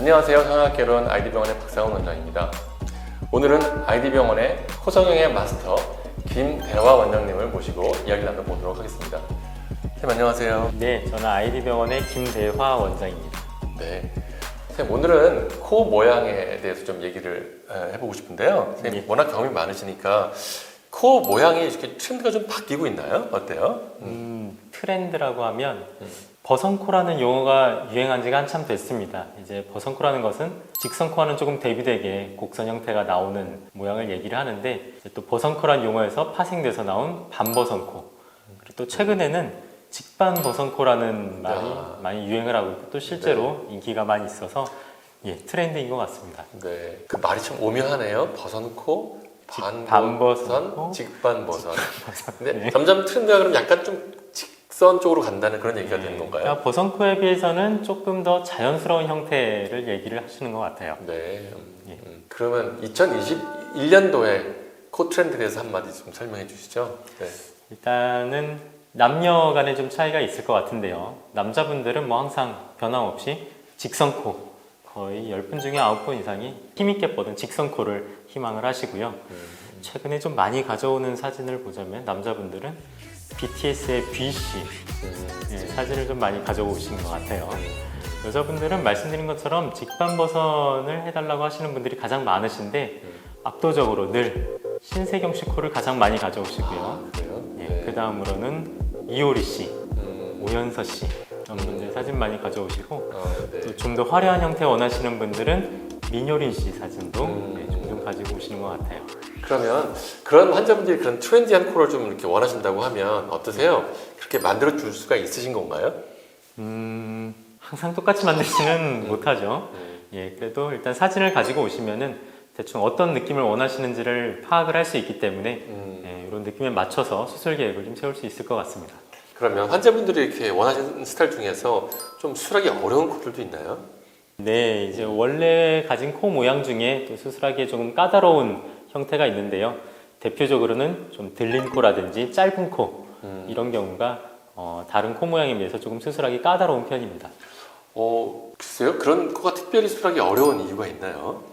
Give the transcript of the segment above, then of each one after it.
안녕하세요. 성형학개론 아이디병원의 박상훈 원장입니다. 오늘은 아이디병원의 코성형의 마스터 김대화 원장님을 모시고 이야기 나눠보도록 하겠습니다. 선생님 안녕하세요. 네, 저는 아이디병원의 김대화 원장입니다. 네, 선생님 오늘은 코 모양에 대해서 좀 얘기를 해보고 싶은데요. 선생님 워낙 경험이 많으시니까 코 모양이 이렇게 트렌드가 좀 바뀌고 있나요? 어때요? 트렌드라고 하면 버선코라는 용어가 유행한 지가 한참 됐습니다. 이제 버선코라는 것은 직선코와는 조금 대비되게 곡선 형태가 나오는 모양을 얘기를 하는데, 이제 또 버선코라는 용어에서 파생돼서 나온 반버선코, 그리고 또 최근에는 직반버선코라는 말이 많이 유행을 하고 있고, 또 실제로 인기가 많이 있어서 트렌드인 것 같습니다. 네, 그 말이 참 오묘하네요. 버선코, 반버선, 직반버선. 근데 점점 트렌드가 그럼 약간 좀 직선 쪽으로 간다는 그런 얘기가 되는 건가요? 그러니까 버선코에 비해서는 조금 더 자연스러운 형태를 얘기를 하시는 것 같아요. 네. 그러면 2021년도에 코 트렌드에 대해서 한마디 좀 설명해 주시죠. 네. 일단은 남녀 간에 좀 차이가 있을 것 같은데요. 남자분들은 뭐 항상 변함없이 직선코, 거의 10분 중에 9분 이상이 힘있게 뻗은 직선코를 희망을 하시고요. 최근에 좀 많이 가져오는 사진을 보자면 남자분들은 BTS의 BC 사진을 좀 많이 가져오시는 것 같아요. 여자분들은 말씀드린 것처럼 직반버선을 해달라고 하시는 분들이 가장 많으신데, 압도적으로 늘 신세경 씨 코를 가장 많이 가져오시고요. 그래요? 그 다음으로는 이효리 씨, 오연서 씨 이런 분들 사진 많이 가져오시고, 또 좀 더 화려한 형태 원하시는 분들은 민효린 씨 사진도 종종 가지고 오시는 것 같아요. 그러면 그런 환자분들이 그런 트렌디한 코를 좀 이렇게 원하신다고 하면 어떠세요? 그렇게 만들어 줄 수가 있으신 건가요? 항상 똑같이 만들지는 못하죠. 그래도 일단 사진을 가지고 오시면은 대충 어떤 느낌을 원하시는지를 파악을 할 수 있기 때문에 이런 느낌에 맞춰서 수술 계획을 좀 세울 수 있을 것 같습니다. 그러면 환자분들이 이렇게 원하시는 스타일 중에서 좀 수술하기 어려운 코들도 있나요? 네, 이제 원래 가진 코 모양 중에 또 수술하기에 조금 까다로운 형태가 있는데요. 대표적으로는 좀 들린 코라든지 짧은 코 이런 경우가 다른 코 모양에 비해서 조금 수술하기 까다로운 편입니다. 글쎄요. 그런 코가 특별히 수술하기 어려운 이유가 있나요?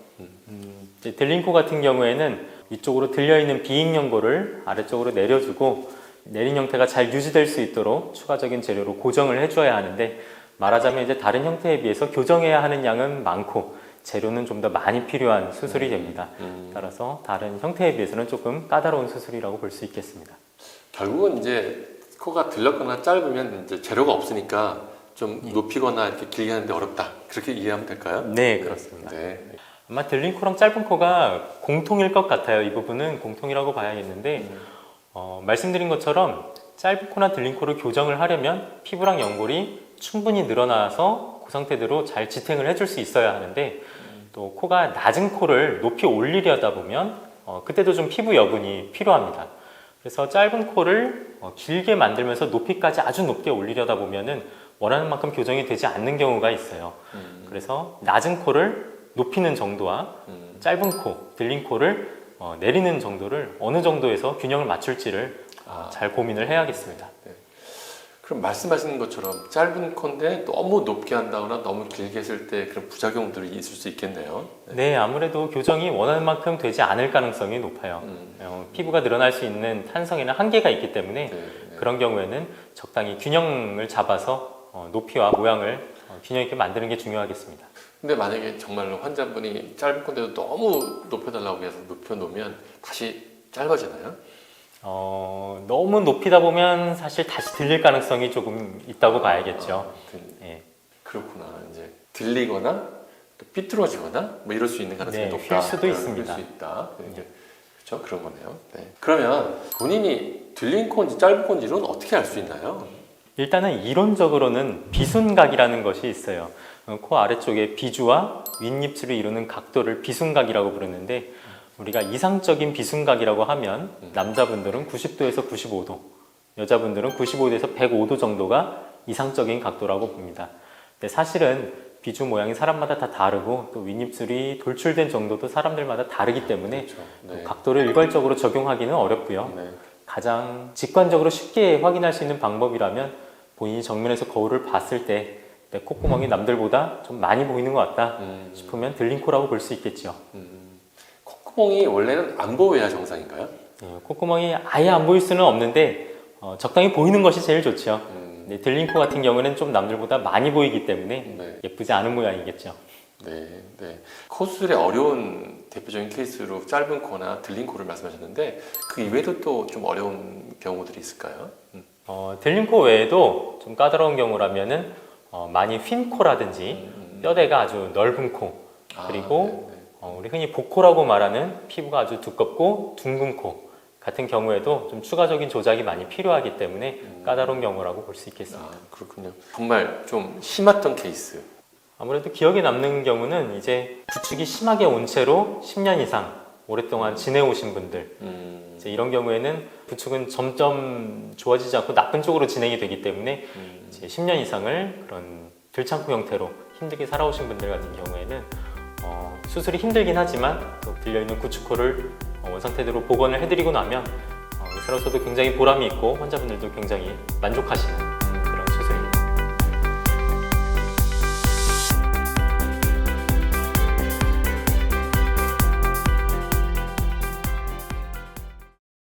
이제 들린 코 같은 경우에는 위쪽으로 들려있는 비익연고를 아래쪽으로 내려주고, 내린 형태가 잘 유지될 수 있도록 추가적인 재료로 고정을 해줘야 하는데, 말하자면 이제 다른 형태에 비해서 교정해야 하는 양은 많고 재료는 좀 더 많이 필요한 수술이 됩니다. 따라서 다른 형태에 비해서는 조금 까다로운 수술이라고 볼 수 있겠습니다. 결국은 이제 코가 들렸거나 짧으면 이제 재료가 없으니까 좀 높이거나 이렇게 길게 하는데 어렵다. 그렇게 이해하면 될까요? 네, 그렇습니다. 네. 아마 들린 코랑 짧은 코가 공통일 것 같아요. 이 부분은 공통이라고 봐야겠는데, 말씀드린 것처럼 짧은 코나 들린 코를 교정을 하려면 피부랑 연골이 충분히 늘어나서 그 상태대로 잘 지탱을 해줄 수 있어야 하는데, 또 코가 낮은 코를 높이 올리려다 보면 그때도 좀 피부 여분이 필요합니다. 그래서 짧은 코를 길게 만들면서 높이까지 아주 높게 올리려다 보면은 원하는 만큼 교정이 되지 않는 경우가 있어요. 그래서 낮은 코를 높이는 정도와 짧은 코, 들린 코를 내리는 정도를 어느 정도에서 균형을 맞출지를 잘 고민을 해야겠습니다. 네. 그럼 말씀하시는 것처럼 짧은 코인데 너무 높게 한다거나 너무 길게 했을 때 그런 부작용들이 있을 수 있겠네요. 네, 아무래도 교정이 원하는 만큼 되지 않을 가능성이 높아요. 피부가 늘어날 수 있는 탄성에는 한계가 있기 때문에 그런 경우에는 적당히 균형을 잡아서 높이와 모양을 균형 있게 만드는 게 중요하겠습니다. 근데 만약에 정말로 환자분이 짧은 콘데도 너무 높여달라고 해서 높여놓으면 다시 짧아지나요? 너무 높이다 보면 사실 다시 들릴 가능성이 조금 있다고 봐야겠죠. 그렇구나. 이제 들리거나 또 삐뚤어지거나 뭐 이럴 수 있는 가능성이 높다. 휠 수도 있습니다. 휠 수 있다. 그렇죠. 그런 거네요. 네. 그러면 본인이 들린 코인지 짧은 코인지는 어떻게 알 수 있나요? 일단은 이론적으로는 비순각이라는 것이 있어요. 코 아래쪽에 비주와 윗입술을 이루는 각도를 비순각이라고 부르는데, 우리가 이상적인 비순각이라고 하면 남자분들은 90도에서 95도, 여자분들은 95도에서 105도 정도가 이상적인 각도라고 봅니다. 근데 사실은 비주 모양이 사람마다 다 다르고 또 윗입술이 돌출된 정도도 사람들마다 다르기 때문에 각도를 일괄적으로 적용하기는 어렵고요. 가장 직관적으로 쉽게 확인할 수 있는 방법이라면 본인이 정면에서 거울을 봤을 때 내 콧구멍이 남들보다 좀 많이 보이는 것 같다 싶으면 들림코라고 볼 수 있겠죠. 콧구멍이 원래는 안 보여야 정상인가요? 콧구멍이 아예 안 보일 수는 없는데 적당히 보이는 것이 제일 좋죠. 근데 들림코 같은 경우는 좀 남들보다 많이 보이기 때문에 네. 예쁘지 않은 모양이겠죠. 네, 네. 코 수술의 어려운 대표적인 케이스로 짧은 코나 들린 코를 말씀하셨는데 그 이외에도 또 좀 어려운 경우들이 있을까요? 들림코 외에도 좀 까다로운 경우라면은 많이 휜 코라든지 뼈대가 아주 넓은 코, 그리고 우리 흔히 복코라고 말하는 피부가 아주 두껍고 둥근 코 같은 경우에도 좀 추가적인 조작이 많이 필요하기 때문에 까다로운 경우라고 볼 수 있겠습니다. 그렇군요. 정말 좀 심했던 케이스. 아무래도 기억에 남는 경우는 이제 부축이 심하게 온 채로 10년 이상 오랫동안 지내오신 분들, 이제 이런 경우에는 부축은 점점 좋아지지 않고 나쁜 쪽으로 진행이 되기 때문에 이제 10년 이상을 그런 들창코 형태로 힘들게 살아오신 분들 같은 경우에는 수술이 힘들긴 하지만 또 들려있는 구축코를 원상태대로 복원을 해드리고 나면 의사로서도 굉장히 보람이 있고 환자분들도 굉장히 만족하시는